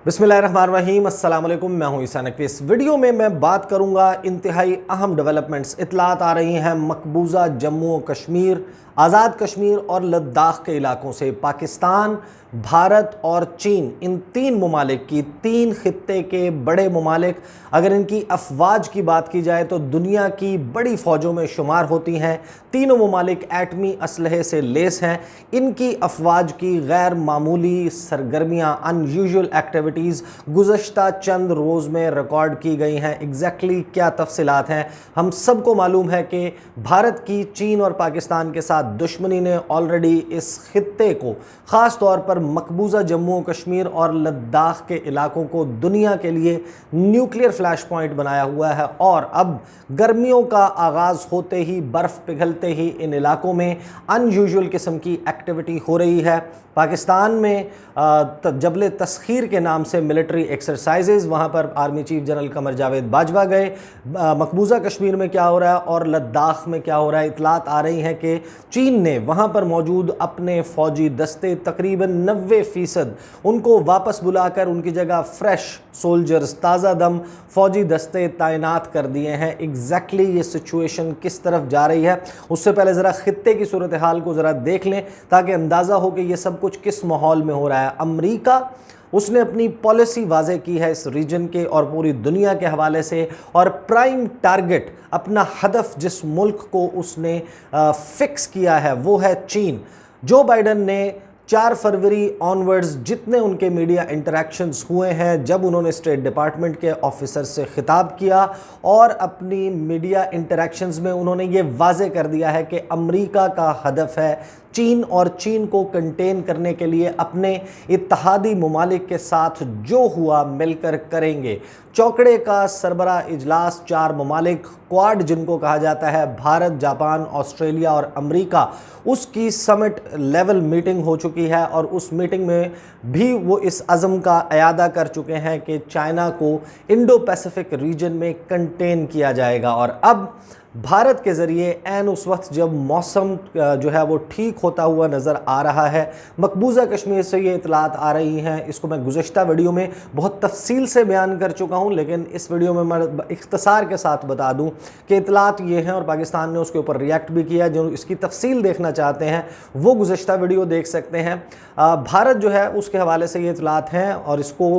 बिस्मिल्लाहिर्रहमानिर्रहीम, अस्सलाम वालेकुम। मैं हूं ईसा नकवी। इस वीडियो में मैं बात करूंगा इंतहाई अहम डेवलपमेंट्स। इतलात आ रही हैं मकबूजा जम्मू और कश्मीर, आज़ाद कश्मीर और लद्दाख के इलाकों से। पाकिस्तान, भारत और चीन, इन तीन ममालिक की, तीन खित्ते के बड़े ममालिक, अगर इनकी अफवाज की बात की जाए तो दुनिया की बड़ी फ़ौजों में शुमार होती हैं। तीनों ममालिक एटमी असलहे से लेस हैं। इनकी अफवाज की गैर मामूली सरगर्मियाँ, अनयूजुअल एक्टिविटीज़ गुज़श्ता चंद रोज़ में रिकॉर्ड की गई हैं। एग्जैक्टली क्या तफसीलात हैं, हम सबको मालूम है कि भारत की चीन और पाकिस्तान के साथ दुश्मनी ने ऑलरेडी इस खित्ते को, ख़ास तौर पर मकबूजा जम्मू कश्मीर और लद्दाख के इलाकों को दुनिया के लिए न्यूक्लियर फ्लैश पॉइंट बनाया हुआ है। और अब गर्मियों का आगाज़ होते ही, बर्फ़ पिघलते ही इन इलाकों में अनयूजुअल किस्म की एक्टिविटी हो रही है। पाकिस्तान में जबल तस्खीर के नाम से मिलिट्री एक्सरसाइजेज़, वहाँ पर army chief general Qamar Javed Bajwa गए। मकबूजा कश्मीर में क्या हो रहा है और लद्दाख में क्या हो रहा है, इतलात आ रही हैं कि चीन ने वहाँ पर मौजूद अपने फ़ौजी दस्ते तकरीबन 90% उनको वापस बुलाकर उनकी जगह फ्रेश सोल्जर्स, ताज़ा दम फ़ौजी दस्ते तैनात कर दिए हैं। एग्जैक्टली ये सिचुएशन किस तरफ जा रही है, उससे पहले ज़रा खित्ते की सूरत हाल को ज़रा देख लें ताकि अंदाज़ा हो कि ये सब कुछ किस माहौल में हो रहा है। अमरीका, उसने अपनी पॉलिसी वाज़े की है इस रीजन के और पूरी दुनिया के हवाले से, और प्राइम टारगेट, अपना हदफ जिस मुल्क को उसने फिक्स किया है वो है चीन। जो बाइडन ने 4 फरवरी ऑनवर्ड्स जितने उनके मीडिया इंटरेक्शंस हुए हैं, जब उन्होंने स्टेट डिपार्टमेंट के ऑफिसर से खिताब किया और अपनी मीडिया इंटरेक्शंस में उन्होंने ये वाज़े कर दिया है कि अमेरिका का हदफ है चीन, और चीन को कंटेन करने के लिए अपने इत्तहादी ममालिक के साथ जो हुआ मिलकर करेंगे। चौकड़े का सरबरा इजलास 4 ममालिक, क्वाड जिनको कहा जाता है, भारत, जापान, ऑस्ट्रेलिया और अमेरिका, उसकी समिट लेवल मीटिंग हो चुकी है। और उस मीटिंग में भी वो इस अज़म का अयादा कर चुके हैं कि चाइना को इंडो पैसिफिक रीजन में कंटेन किया जाएगा। और अब भारत के ज़रिए ऐन उस वक्त जब मौसम जो है वो ठीक होता हुआ नज़र आ रहा है, मकबूजा कश्मीर से ये इतलात आ रही हैं। इसको मैं गुज़श्ता वीडियो में बहुत तफसील से बयान कर चुका हूँ, लेकिन इस वीडियो में मैं इख्तिसार के साथ बता दूँ कि इतलात ये हैं और पाकिस्तान ने उसके ऊपर रिएक्ट भी किया। जो इसकी तफसील देखना चाहते हैं वो गुज़श्ता वीडियो देख सकते हैं। भारत जो है उसके हवाले से ये इतलात हैं और इसको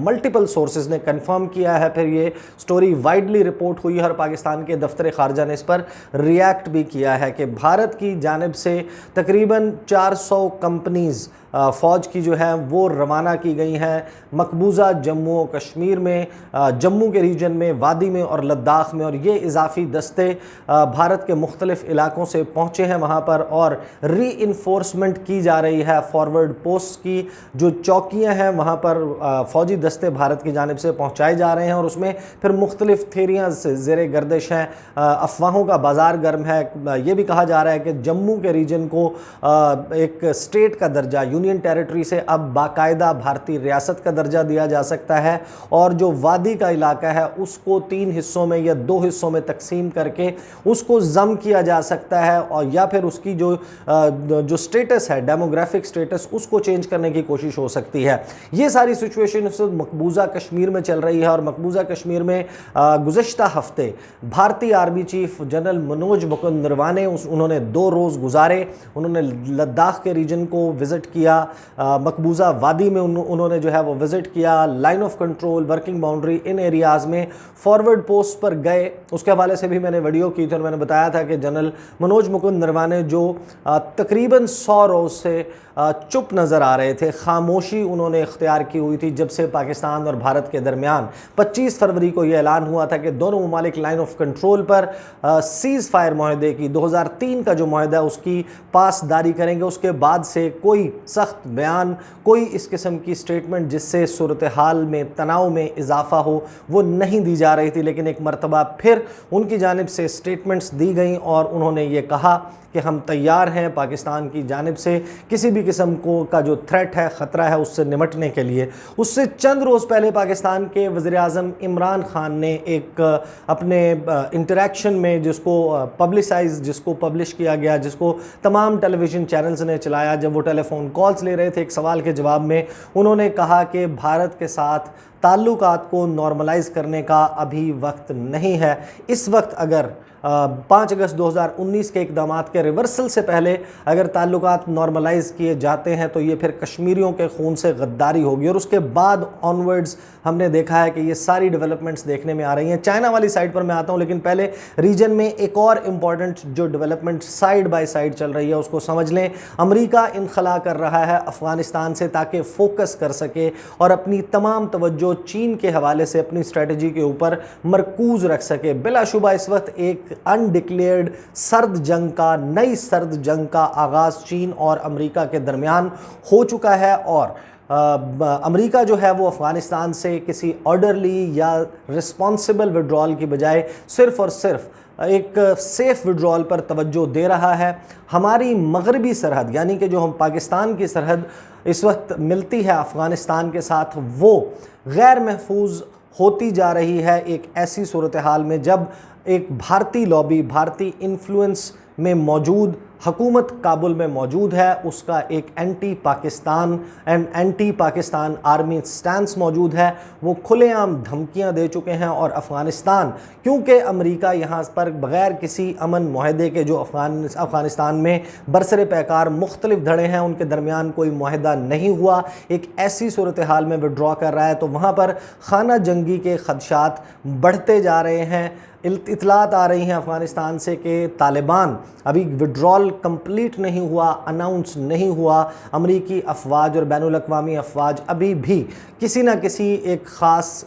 मल्टीपल सोर्सेज ने कन्फर्म किया है। फिर ये स्टोरी वाइडली रिपोर्ट हुई है और पाकिस्तान के दफ्तर खारजा ने इस पर रिएक्ट भी किया है कि भारत की जानिब से तकरीबन 400 कंपनीज़ फ़ौज की जो है वो रवाना की गई हैं मकबूजा जम्मू और कश्मीर में, जम्मू के रीजन में, वादी में और लद्दाख में। और ये इजाफी दस्ते भारत के मुख्तलिफ़ इलाकों से पहुँचे हैं वहाँ पर, और री इन्फोर्समेंट की जा रही है फॉरवर्ड पोस्ट की। जो चौकियाँ हैं वहाँ पर फ़ौजी दस्ते भारत की जानिब से पहुँचाए जा रहे हैं और उसमें फिर मुख्तलिफ़ थेरियाँ ज़ेरे गर्दिश हैं। अफवाहों का बाज़ार गर्म है। ये भी कहा जा रहा है कि जम्मू के रीजन को एक स्टेट का दर्जा, यूनियन टेरिटरी से अब बाकायदा भारतीय रियासत का दर्जा दिया जा सकता है, और जो वादी का इलाका है उसको 3 हिस्सों में या 2 हिस्सों में तकसीम करके उसको ज़म किया जा सकता है, और या फिर उसकी जो स्टेटस है, डेमोग्राफिक स्टेटस, उसको चेंज करने की कोशिश हो सकती है। ये सारी सिचुएशन इस वक्त मकबूजा कश्मीर में चल रही है। और मकबूजा कश्मीर में गुज़श्ता हफ्ते भारतीय army chief general Manoj Mukund Naravane, उन्होंने 2 रोज़ गुजारे। उन्होंने लद्दाख के रीजन को विज़िट किया, मकबूजा वादी में उन्होंने जो है वो विज़िट किया, line of control, working boundary, in areas में फॉरवर्ड पोस्ट पर गए। उसके हवाले से भी मैंने वीडियो की थी और मैंने बताया था कि जनरल मनोज मुकुंद नरवाने जो तकरीबन 100 रोज़ से चुप नज़र आ रहे थे, खामोशी उन्होंने इख्तियार की हुई थी जब से पाकिस्तान और भारत के दरमियान 25 फरवरी को यह ऐलान हुआ था कि दोनों ममालिक लाइन ऑफ कंट्रोल पर सीज़ फायर माहदे की, 2003 का जो माहदा उसकी पासदारी करेंगे। उसके बाद से कोई सख्त बयान, कोई इस किस्म की स्टेटमेंट जिससे सूरत हाल में तनाव में इजाफा हो, वो नहीं दी जा रही थी। लेकिन एक मरतबा फिर उनकी जानिब से स्टेटमेंट्स दी गई और उन्होंने ये कहा कि हम तैयार हैं पाकिस्तान की जानिब से किसी भी किस्म को का जो थ्रेट है, ख़तरा है, उससे निमटने के लिए। उससे चंद रोज़ पहले पाकिस्तान के वज़ीर-ए-आज़म इमरान ख़ान ने एक अपने इंटरेक्शन में जिसको पब्लिश किया गया, जिसको तमाम टेलीविज़न चैनल्स ने चलाया, जब वो टेलीफोन कॉल کالز لے رہے تھے ایک سوال کے جواب میں، انہوں نے کہا کہ بھارت کے ساتھ تعلقات کو نارملائز کرنے کا ابھی وقت نہیں ہے۔ اس وقت اگر 5 اگست 2019 کے اقدامات کے ریورسل سے پہلے اگر تعلقات نارملائز کیے جاتے ہیں تو یہ پھر کشمیریوں کے خون سے غداری ہوگی، اور اس کے بعد آنورڈز ہم نے دیکھا ہے کہ یہ ساری ڈیولپمنٹس دیکھنے میں آ رہی ہیں۔ چائنا والی سائڈ پر میں آتا ہوں، لیکن پہلے ریجن میں ایک اور امپورٹنٹ جو ڈیولپمنٹ سائڈ بائی سائڈ چل رہی ہے اس کو سمجھ لیں۔ امریکہ انخلا کر رہا ہے افغانستان سے تاکہ فوکس کر سکے اور اپنی تمام توجہ چین کے حوالے سے اپنی اسٹریٹجی کے اوپر مرکوز رکھ سکے۔ بلا شبہ اس وقت ایک انڈکلیئرڈ نئی سرد جنگ کا آغاز چین اور امریکہ کے درمیان ہو چکا ہے، اور امریکہ جو ہے وہ افغانستان سے کسی آرڈرلی یا رسپانسبل وڈرال کی بجائے صرف اور صرف ایک سیف وڈرال پر توجہ دے رہا ہے۔ ہماری مغربی سرحد یعنی کہ جو ہم پاکستان کی سرحد اس وقت ملتی ہے افغانستان کے ساتھ، وہ غیر محفوظ ہوتی جا رہی ہے ایک ایسی صورتحال میں جب ایک بھارتی لابی، بھارتی انفلوئنس میں موجود حکومت کابل میں موجود ہے، اس کا ایک اینٹی پاکستان آرمی سٹانس موجود ہے۔ وہ کھلے عام دھمکیاں دے چکے ہیں، اور افغانستان کیونکہ امریکہ یہاں پر بغیر کسی امن معاہدے کے جو افغانستان میں برسر پیکار مختلف دھڑے ہیں ان کے درمیان کوئی معاہدہ نہیں ہوا، ایک ایسی صورتحال میں وڈرا کر رہا ہے، تو وہاں پر خانہ جنگی کے خدشات بڑھتے جا رہے ہیں۔ اطلاعات آ رہی ہیں افغانستان سے کہ طالبان ابھی وڈرال کمپلیٹ نہیں ہوا، اناؤنس نہیں ہوا، امریکی افواج اور بین الاقوامی افواج ابھی بھی کسی نہ کسی ایک خاص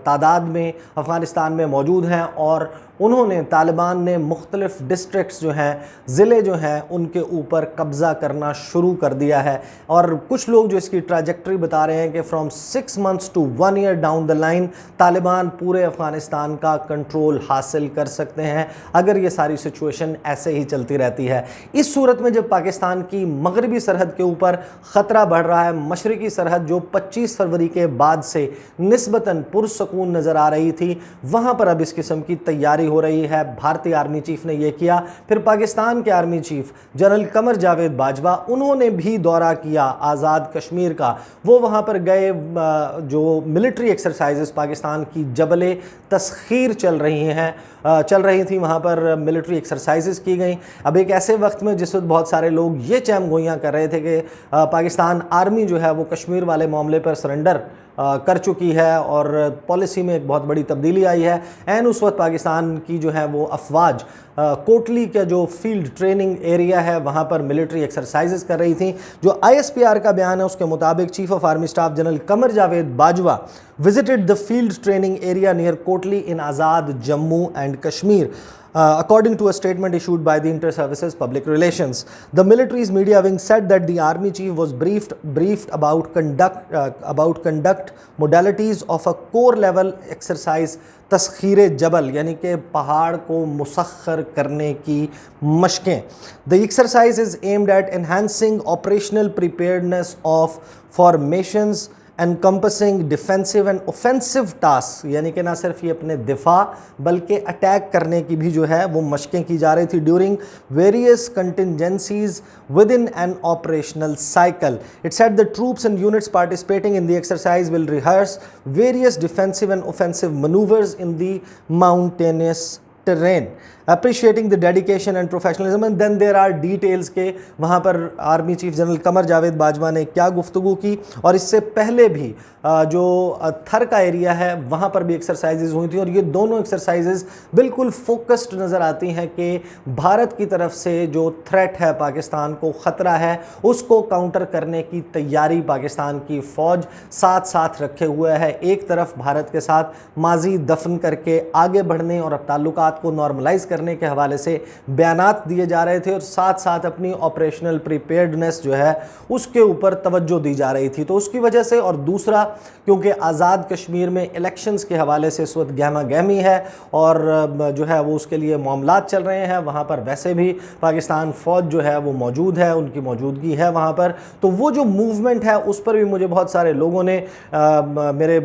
تعداد میں افغانستان میں موجود ہیں، اور انہوں نے طالبان نے مختلف ڈسٹرکٹس جو ہیں، ضلع جو ہیں، ان کے اوپر قبضہ کرنا شروع کر دیا ہے۔ اور کچھ لوگ جو اس کی ٹریجیکٹری بتا رہے ہیں کہ from 6 months to 1 year down the line Taliban پورے افغانستان کا کنٹرول حاصل کر سکتے ہیں اگر یہ ساری سچویشن ایسے ہی چلتی رہتی ہے۔ اس صورت میں جب پاکستان کی مغربی سرحد کے اوپر خطرہ بڑھ رہا ہے، مشرقی سرحد جو 25 فروری کے بعد سے نسبتاً پرسکون نظر آ رہی تھی، وہاں پر اب اس قسم کی تیاری ہو رہی ہے۔ بھارتی آرمی چیف نے یہ کیا، پھر پاکستان کے army chief general Qamar Javed Bajwa انہوں نے بھی دورہ کیا آزاد کشمیر کا۔ وہ وہاں پر گئے، جو ملٹری ایکسرسائزز پاکستان کی جبل تسخیر چل رہی تھیں، وہاں پر ملٹری ایکسرسائزز کی گئیں۔ اب ایک ایسے وقت میں جس وقت بہت سارے لوگ یہ چہم گوئیاں کر رہے تھے کہ پاکستان آرمی جو ہے وہ کشمیر والے معاملے پر سرنڈر کر چکی ہے اور پالیسی میں ایک بہت بڑی تبدیلی آئی ہے، اس وقت پاکستان کی جو ہے وہ افواج کوٹلی کا جو فیلڈ ٹریننگ ایریا ہے وہاں پر ملٹری ایکسرسائزز کر رہی تھیں۔ جو ISPR کا بیان ہے اس کے مطابق chief of army staff general Qamar Javed Bajwa visited the field training area near Kotli in Azad Jammu and Kashmir, according to a statement issued by the Inter-Services Public Relations. The military's media wing said that the army chief was briefed about conduct modalities of a core level exercise تسخیر جبل، یعنی کہ پہاڑ کو مسخر کرنے کی مشقیں۔ The exercise is aimed at enhancing operational preparedness of formations encompassing defensive and offensive tasks، یعنی کہ نہ صرف یہ اپنے دفاع بلکہ اٹیک کرنے کی بھی جو ہے وہ مشقیں کی جا رہی تھی during various contingencies within an operational cycle. It said the troops and units participating in the exercise will rehearse various defensive and offensive maneuvers in the mountainous terrain, appreciating the dedication and professionalism. And then there are details کہ وہاں پر army chief general Qamar Javed Bajwa نے کیا گفتگو کی، اور اس سے پہلے بھی جو تھر کا ایریا ہے وہاں پر بھی ایکسرسائزز ہوئی تھی، اور یہ دونوں ایکسرسائزز بالکل فوکسڈ نظر آتی ہیں کہ بھارت کی طرف سے جو تھریٹ ہے، پاکستان کو خطرہ ہے، اس کو کاؤنٹر کرنے کی تیاری پاکستان کی فوج ساتھ رکھے ہوئے ہے۔ ایک طرف بھارت کے ساتھ ماضی دفن کر کے آگے بڑھنے اور تعلقات کو نارملائز کرنے کے حوالے سے بیانات دیے جا رہے تھے، اور ساتھ اپنی آپریشنل پریپیئرڈنس جو ہے اس کے اوپر توجہ دی جا رہی تھی۔ تو اس کی وجہ سے، اور دوسرا کیونکہ آزاد کشمیر میں الیکشنز کے حوالے سے اس وقت گہما گہمی ہے اور جو ہے وہ اس کے لیے معاملات چل رہے ہیں، وہاں پر ویسے بھی پاکستان فوج جو ہے وہ موجود ہے، ان کی موجودگی ہے وہاں پر، تو وہ جو موومنٹ ہے اس پر بھی مجھے بہت سارے لوگوں نے میرے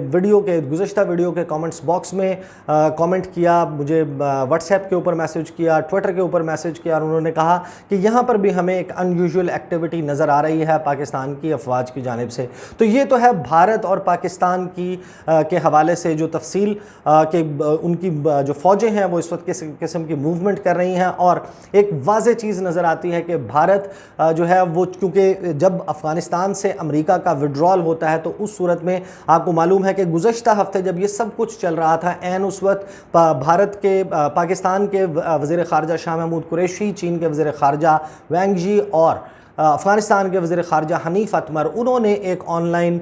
گزشتہ ویڈیو کے کامنٹس باکس میں کامنٹ کیا، مجھے व्हाट्सएप के ऊपर मैसेज किया, ट्विटर के ऊपर मैसेज किया और उन्होंने कहा कि यहाँ पर भी हमें एक अनयूजुअल एक्टिविटी नज़र आ रही है पाकिस्तान की अफवाज की जानिब से। तो ये तो है भारत और पाकिस्तान की के हवाले से जो तफसील कि उनकी जो फ़ौजें हैं वो इस वक्त किस किस्म की मूवमेंट कर रही हैं। और एक वाज़ेह चीज़ नज़र आती है कि भारत जो है वो, क्योंकि जब अफ़गानिस्तान से अमेरिका का विड्रॉल होता है तो उस सूरत में आपको मालूम है कि गुज़श्ता हफ्ते जब ये सब कुछ चल रहा था, ऐन उस वक्त भारत के पाकिस्तान के वज़ीर ख़ारजा शाह महमूद कुरैशी, चीन के वज़ीर ख़ारजा वैंग यी और अफ़गानिस्तान के वज़ीर ख़ारजा हनीफ़ अतमर, उन्होंने एक ऑनलाइन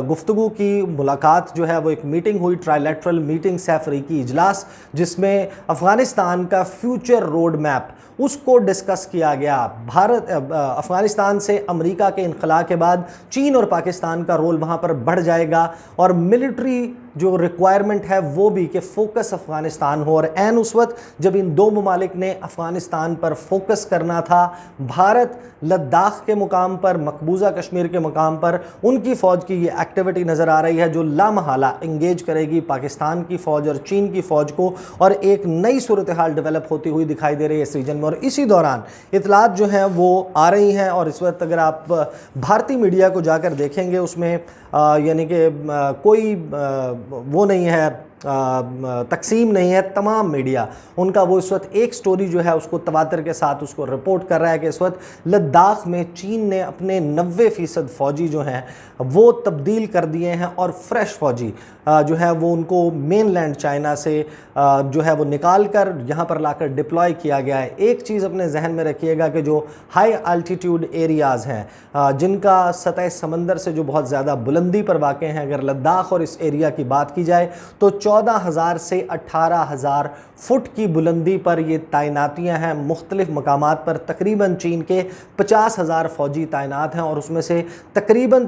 गुफ्तगू की, मुलाकात जो है वो एक मीटिंग हुई, ट्राइलेटरल मीटिंग, सैफ़रीकी इजलास, जिसमें अफ़गानिस्तान का फ्यूचर रोड मैप उसको डिस्कस किया गया। भारत अफ़गानिस्तान से अमेरिका के इनख़ला के बाद चीन और पाकिस्तान का रोल वहाँ पर बढ़ जाएगा और मिलिट्री जो रिक्वायरमेंट है वो भी कि फ़ोकस अफ़गानिस्तान हो। और ऐन उस वक्त जब इन दो ममालिक ने अफ़गानिस्तान पर फोकस करना था, भारत लद्दाख के मुकाम पर, मकबूजा कश्मीर के मुकाम पर उनकी फ़ौज की ये एक्टिविटी नज़र आ रही है जो लामहला इंगेज करेगी पाकिस्तान की फ़ौज और चीन की फ़ौज को, और एक नई सूरत हाल डेवलप होती हुई दिखाई दे रही है इस रीजन में। और इसी दौरान इतलात जो हैं वो आ रही हैं और इस वक्त अगर आप भारतीय मीडिया को जाकर देखेंगे उसमें यानी कि कोई वो नहीं है, तकसीम नहीं है, तमाम मीडिया उनका वो इस वक्त एक स्टोरी जो है उसको तवातर के साथ उसको रिपोर्ट कर रहा है कि इस वक्त लद्दाख में चीन ने अपने 90% फ़ौजी जो हैं वो तब्दील कर दिए हैं और फ्रेश फ़ौजी जो है वो उनको मेनलैंड चाइना से जो है वो निकाल कर यहाँ पर लाकर डिप्लॉय किया गया है। एक चीज़ अपने जहन में रखिएगा कि जो हाई अल्टीट्यूड एरियाज़ हैं जिनका सतह समंदर से जो बहुत ज़्यादा बुलंदी पर वाक़ हैं, अगर लद्दाख और इस एरिया की बात की जाए तो 14,000 से 18,000 फुट की बुलंदी पर ये तैनातियाँ हैं मुख्तलिफ़ मकामात पर। तकरीबन चीन के 50,000 फ़ौजी तैनात हैं और उसमें से तकरीबन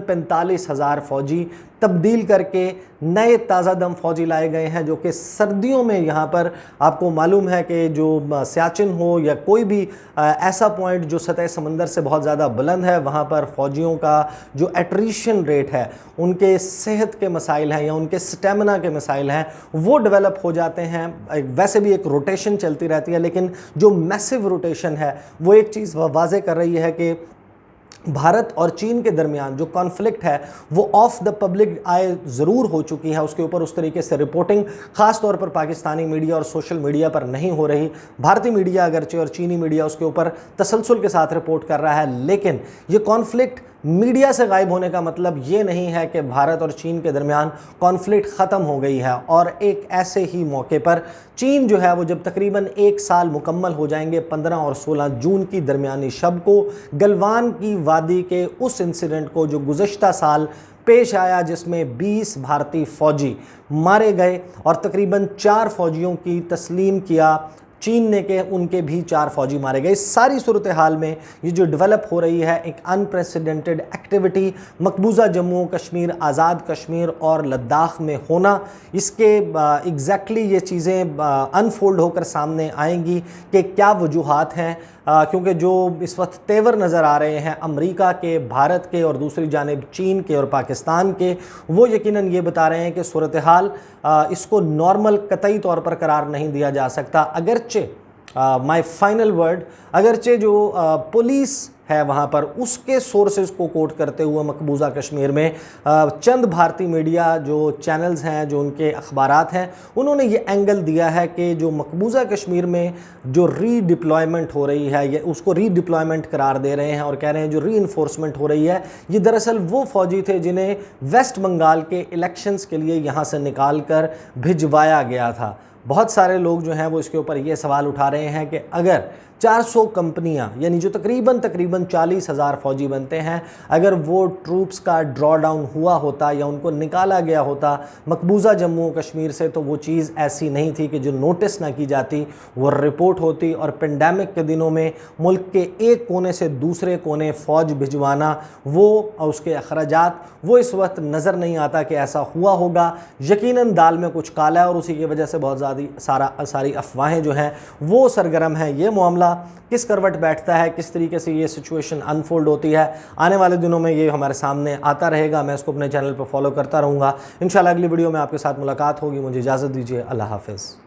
45,000 फ़ौजी तब्दील करके नए ताज़ा दम फ़ौजी लाए गए हैं जो कि सर्दियों में यहाँ पर आपको मालूम है कि जो सियाचिन हो या कोई भी ऐसा पॉइंट जो सतह समंदर से बहुत ज़्यादा बुलंद है, वहाँ पर फ़ौजियों का जो एट्रीशन रेट है, उनके सेहत के मसाइल हैं या उनके स्टेमिना के मसाइल हैं वो डेवलप हो जाते हैं। वैसे भी एक रोटेशन चलती रहती है, लेकिन जो मैसिव रोटेशन है वो एक चीज़ वाज़े कर रही है कि भारत और चीन के दरमियान जो कॉन्फ्लिक्ट है वो ऑफ द पब्लिक आय ज़रूर हो चुकी है, उसके ऊपर उस तरीके से रिपोर्टिंग ख़ास तौर पर पाकिस्तानी मीडिया और सोशल मीडिया पर नहीं हो रही। भारतीय मीडिया अगरचे और चीनी मीडिया उसके ऊपर तसलसल के साथ रिपोर्ट कर रहा है, लेकिन ये कॉन्फ्लिक्ट मीडिया से गायब होने का मतलब ये नहीं है कि भारत और चीन के दरमियान कॉन्फ्लिक्ट ख़त्म हो गई है। और एक ऐसे ही मौके पर चीन जो है वो जब तकरीबन 1 साल मुकम्मल हो जाएंगे 15 और 16 जून की दरमियानी शब को गलवान की वादी के उस इंसिडेंट को जो गुज़श्ता साल पेश आया जिसमें 20 भारतीय फ़ौजी मारे गए और तकरीबन 4 फ़ौजियों की तस्लीम किया चीन ने के उनके भी 4 फ़ौजी मारे गए। इस सारी सूरत हाल में ये जो डेवलप हो रही है एक अनप्रेसिडेंटेड एक्टिविटी मकबूजा जम्मू कश्मीर, आज़ाद कश्मीर और लद्दाख में होना, इसके एग्जैक्टली ये चीज़ें अनफोल्ड होकर सामने आएंगी कि क्या वजूहात हैं, क्योंकि जो इस वक्त तेवर नज़र आ रहे हैं अमेरिका के, भारत के और दूसरी जानिब चीन के और पाकिस्तान के, वो यकीनन ये बता रहे हैं कि सूरत हाल इसको नॉर्मल कतई तौर पर करार नहीं दिया जा सकता। अगरचे माय फाइनल वर्ड, अगरचे जो पुलिस है वहाँ पर उसके सोर्सेज को कोट करते हुए मकबूजा कश्मीर में चंद भारतीय मीडिया जो चैनल्स हैं, जो उनके अखबारात हैं, उन्होंने ये एंगल दिया है कि जो मकबूजा कश्मीर में जो रीडिप्लॉयमेंट हो रही है ये उसको रीडिप्लॉयमेंट करार दे रहे हैं और कह रहे हैं जो रीइंफोर्समेंट हो रही है ये दरअसल वो फ़ौजी थे जिन्हें वेस्ट बंगाल के इलेक्शंस के लिए यहाँ से निकाल कर भिजवाया गया था। बहुत सारे लोग जो हैं वो इसके ऊपर ये सवाल उठा रहे हैं कि अगर 400 कंपनियां यानी जो तकरीबन 40,000 फ़ौजी बनते हैं, अगर वो ट्रूप्स का ड्रॉ डाउन हुआ होता या उनको निकाला गया होता मकबूजा जम्मू कश्मीर से, तो वो चीज़ ऐसी नहीं थी कि जो नोटिस ना की जाती, वो रिपोर्ट होती। और पेंडेमिक के दिनों में मुल्क के एक कोने से दूसरे कोने फ़ौज भिजवाना, वो और उसके अखराजात, वो इस वक्त नज़र नहीं आता कि ऐसा हुआ होगा। यकीनन दाल में कुछ काला है और उसी की वजह से बहुत ज़्यादा सारी अफवाहें जो हैं वो सरगर्म हैं। ये मामला किस करवट बैठता है, किस तरीके से ये सिचुएशन अनफोल्ड होती है, आने वाले दिनों में ये हमारे सामने आता रहेगा। मैं इसको अपने चैनल पर फॉलो करता रहूँगा। इंशाल्लाह अगली वीडियो में आपके साथ मुलाकात होगी। मुझे इजाज़त दीजिए। अल्लाह हाफ़िज़।